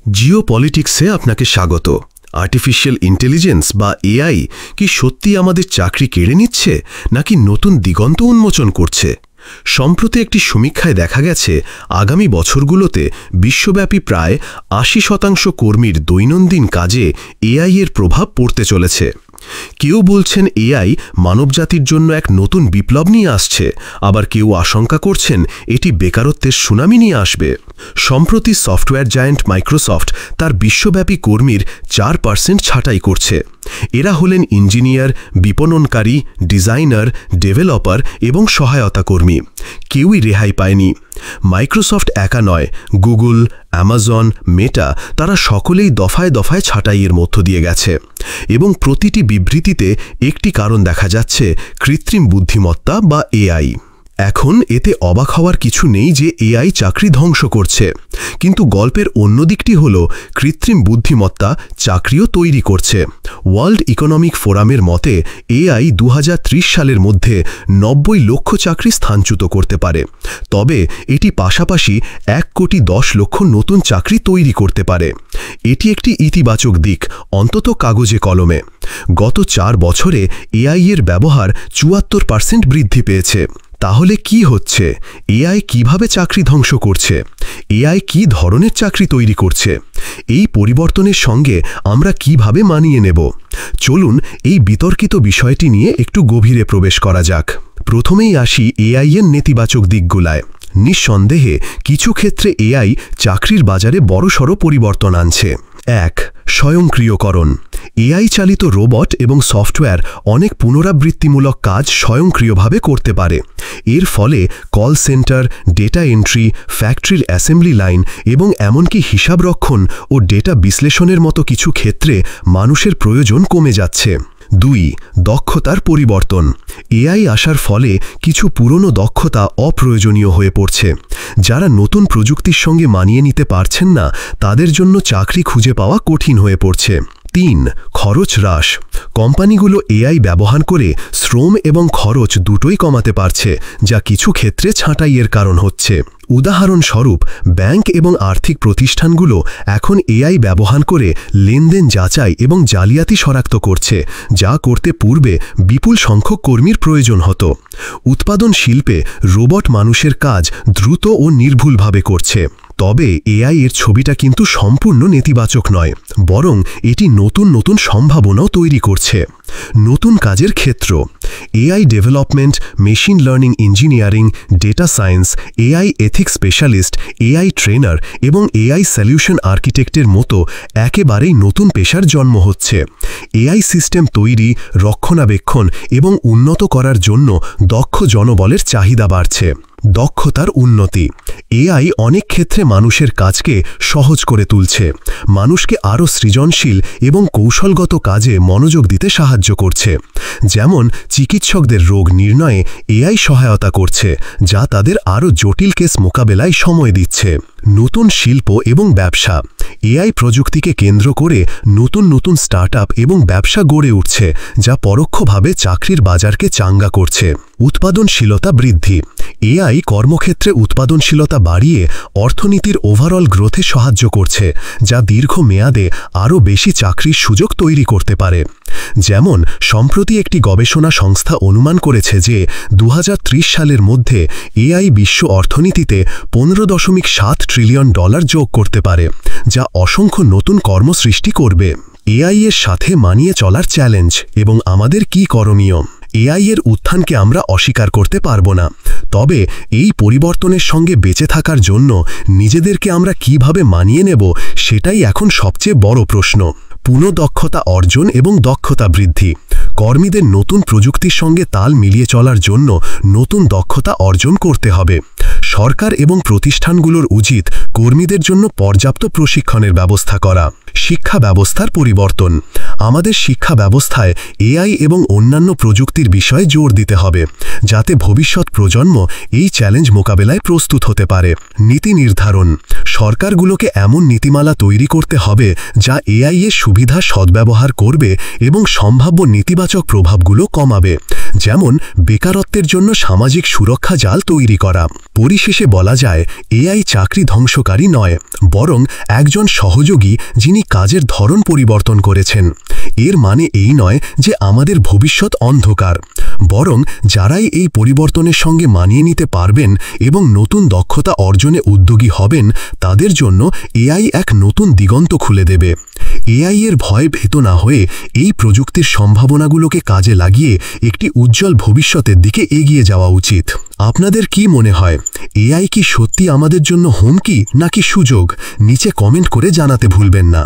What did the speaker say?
জিওপলিটিক্সে আপনাকে স্বাগত। Artificial intelligence বা এআই কি সত্যি আমাদের চাকরি কেড়ে নিচ্ছে নাকি নতুন দিগন্ত উন্মোচন করছে? সম্প্রতি একটি সমীক্ষায় দেখা গেছে আগামী বছরগুলোতে বিশ্বব্যাপী প্রায় ৮০% কর্মীর দৈনন্দিন কাজে এআই এর প্রভাব পড়তে চলেছে। কেউ বলছেন এআই মানবজাতির জন্য এক নতুন বিপ্লব নিয়ে আসছে, আবার কেউ আশঙ্কা করছেন এটি বেকারত্বের সুনামি নিয়ে আসবে। সম্প্রতি সফটওয়্যার জায়ান্ট মাইক্রোসফট তার বিশ্বব্যাপী কর্মীর ৪% ছাঁটাই করছে। এরা হলেন ইঞ্জিনিয়ার, বিপণনকারী, ডিজাইনার, ডেভেলপার এবং সহায়তা কর্মী। কেউই রেহাই পায়নি। মাইক্রোসফট একা নয়, গুগল, অ্যামাজন, মেটা তারা সকলেই দফায় দফায় ছাঁটাইয়ের মধ্য দিয়ে গেছে। এবং প্রতিটি বিবৃতিতে একটি কারণ দেখা যাচ্ছে, কৃত্রিম বুদ্ধিমত্তা বা এআই। এখন এতে অবাক হওয়ার কিছু নেই যে এআই চাকরি ধ্বংস করছে, কিন্তু গল্পের অন্য দিকটি হল কৃত্রিম বুদ্ধিমত্তা চাকরিও তৈরি করছে। ওয়ার্ল্ড ইকোনমিক ফোরামের মতে এআই ২০৩০ সালের মধ্যে ৯০ লক্ষ চাকরি স্থানচ্যুত করতে পারে, তবে এটি পাশাপাশি ১,১০ লক্ষ নতুন চাকরি তৈরি করতে পারে। এটি একটি ইতিবাচক দিক, অন্তত কাগজে কলমে। গত ৪ বছরে এআই এর ব্যবহার ৭৪% বৃদ্ধি পেয়েছে। তাহলে কি হচ্ছে? এআই কিভাবে চাকরি ধ্বংস করছে? এআই কি ধরনের চাকরি তৈরি করছে? এই পরিবর্তনের সঙ্গে আমরা কিভাবে মানিয়ে নেব? চলুন এই বিতর্কিত বিষয়টি নিয়ে একটু গভীরে প্রবেশ করা যাক। প্রথমেই আসি এআই এর নেতিবাচক দিকগুলায়। নিঃসন্দেহে কিছু ক্ষেত্রে এআই চাকরির বাজারে বড়সড় পরিবর্তন আনছে। ১. স্বয়ংক্রিয়করণ। এআই চালিত রোবট এবং সফটওয়্যার অনেক পুনরাবৃত্তিমূলক কাজ স্বয়ংক্রিয়ভাবে করতে পারে। এর ফলে কল সেন্টার, ডেটা এন্ট্রি, ফ্যাক্টরির অ্যাসেম্বলি লাইন এবং এমনকি হিসাবরক্ষণ ও ডেটা বিশ্লেষণের মতো কিছু ক্ষেত্রে মানুষের প্রয়োজন কমে যাচ্ছে। ২. দক্ষতার পরিবর্তন। এআই আসার ফলে কিছু পুরনো দক্ষতা অপ্রয়োজনীয় হয়ে পড়ছে। যারা নতুন প্রযুক্তির সঙ্গে মানিয়ে নিতে পারছেন না, তাদের জন্য চাকরি খুঁজে পাওয়া কঠিন হয়ে পড়ছে। ৩. খরচ হ্রাস। কোম্পানিগুলো এআই ব্যবহার করে শ্রম এবং খরচ দুটোই কমাতে পারছে, যা কিছু ক্ষেত্রে ছাঁটাইয়ের কারণ হচ্ছে। উদাহরণস্বরূপ, ব্যাংক এবং আর্থিক প্রতিষ্ঠানগুলো এখন এআই ব্যবহার করে লেনদেন যাচাই এবং জালিয়াতি শনাক্ত করছে, যা করতে পূর্বে বিপুল সংখ্যক কর্মীর প্রয়োজন হতো। উৎপাদন শিল্পে রোবট মানুষের কাজ দ্রুত ও নির্ভুলভাবে করছে। তবে এআই এর ছবিটা কিন্তু সম্পূর্ণ নেতিবাচক নয়, বরং এটি নতুন নতুন সম্ভাবনাও তৈরি করছে। নতুন কাজের ক্ষেত্র। AI development, machine learning engineering, data science, AI ethics specialist, AI trainer এবং এআই সলিউশন আর্কিটেক্টের মতো একেবারেই নতুন পেশার জন্ম হচ্ছে। এআই সিস্টেম তৈরি, রক্ষণাবেক্ষণ এবং উন্নত করার জন্য দক্ষ জনবলের চাহিদা বাড়ছে। দক্ষতার উন্নতি। এআই অনেক ক্ষেত্রে মানুষের কাজকে সহজ করে তুলছে, মানুষকে আরও সৃজনশীল এবং কৌশলগত কাজে মনোযোগ দিতে সাহায্য করছে। যেমন চিকিৎসকদের রোগ নির্ণয়ে এআই সহায়তা করছে, যা তাদের আরও জটিল কেস মোকাবেলায় সময় দিচ্ছে। নতুন শিল্প এবং ব্যবসা। এআই প্রযুক্তিকে কেন্দ্র করে নতুন নতুন স্টার্টআপ এবং ব্যবসা গড়ে উঠছে, যা পরোক্ষভাবে চাকরির বাজারকে চাঙ্গা করছে। উৎপাদনশীলতা বৃদ্ধি। এআই কর্মক্ষেত্রে উৎপাদনশীলতা বাড়িয়ে অর্থনীতির ওভারঅল গ্রোথে সাহায্য করছে, যা দীর্ঘমেয়াদে আরও বেশি চাকরির সুযোগ তৈরি করতে পারে। যেমন সম্প্রতি একটি গবেষণা সংস্থা অনুমান করেছে যে ২০৩০ সালের মধ্যে এআই বিশ্ব অর্থনীতিতে $১৫.৭ ট্রিলিয়ন যোগ করতে পারে, যা অসংখ্য নতুন কর্ম সৃষ্টি করবে। এআই এর সাথে মানিয়ে চলার চ্যালেঞ্জ এবং আমাদের কি করণীয়। এআই এর উত্থানকে আমরা অস্বীকার করতে পারব না, তবে এই পরিবর্তনের সঙ্গে বেঁচে থাকার জন্য নিজেদেরকে আমরা কিভাবে মানিয়ে নেব, সেটাই এখন সবচেয়ে বড় প্রশ্ন। পুনঃদক্ষতা অর্জন এবং দক্ষতা বৃদ্ধি। কর্মীদের নতুন প্রযুক্তির সঙ্গে তাল মিলিয়ে চলার জন্য নতুন দক্ষতা অর্জন করতে হবে। সরকার এবং প্রতিষ্ঠানগুলোর উচিত কর্মীদের জন্য পর্যাপ্ত প্রশিক্ষণের ব্যবস্থা করা। শিক্ষা ব্যবস্থার পরিবর্তন। আমাদের শিক্ষা ব্যবস্থায় এআই এবং অন্যান্য প্রযুক্তির বিষয়ে জোর দিতে হবে, যাতে ভবিষ্যৎ প্রজন্ম এই চ্যালেঞ্জ মোকাবেলায় প্রস্তুত হতে পারে। নীতি নির্ধারণ। সরকারগুলোকে এমন নীতিমালা তৈরি করতে হবে যা এআই এর সুবিধা সদ্ব্যবহার করবে এবং সম্ভাব্য নেতিবাচক প্রভাবগুলো কমাবে। যেমন বেকারত্বের জন্য সামাজিক সুরক্ষা জাল তৈরি করা। পরিশেষে বলা যায়, এআই চাকরি ধ্বংসকারী নয়, বরং একজন সহযোগী যিনি কাজের ধরন পরিবর্তন করেছেন। এর মানে এই নয় যে আমাদের ভবিষ্যৎ অন্ধকার, বরং যারাই এই পরিবর্তনের সঙ্গে মানিয়ে নিতে পারবেন এবং নতুন দক্ষতা অর্জনে উদ্যোগী হবেন, তাদের জন্য এআই এক নতুন দিগন্ত খুলে দেবে। এআই এর ভয় ভীত না হয়ে এই প্রযুক্তির সম্ভাবনাগুলোকে কাজে লাগিয়ে একটি উজ্জ্বল ভবিষ্যতের দিকে এগিয়ে যাওয়া উচিত। আপনাদের কি মনে হয়, এআই কি সত্যি আমাদের জন্য হুমকি নাকি সুযোগ? নিচে কমেন্ট করে জানাতে ভুলবেন না।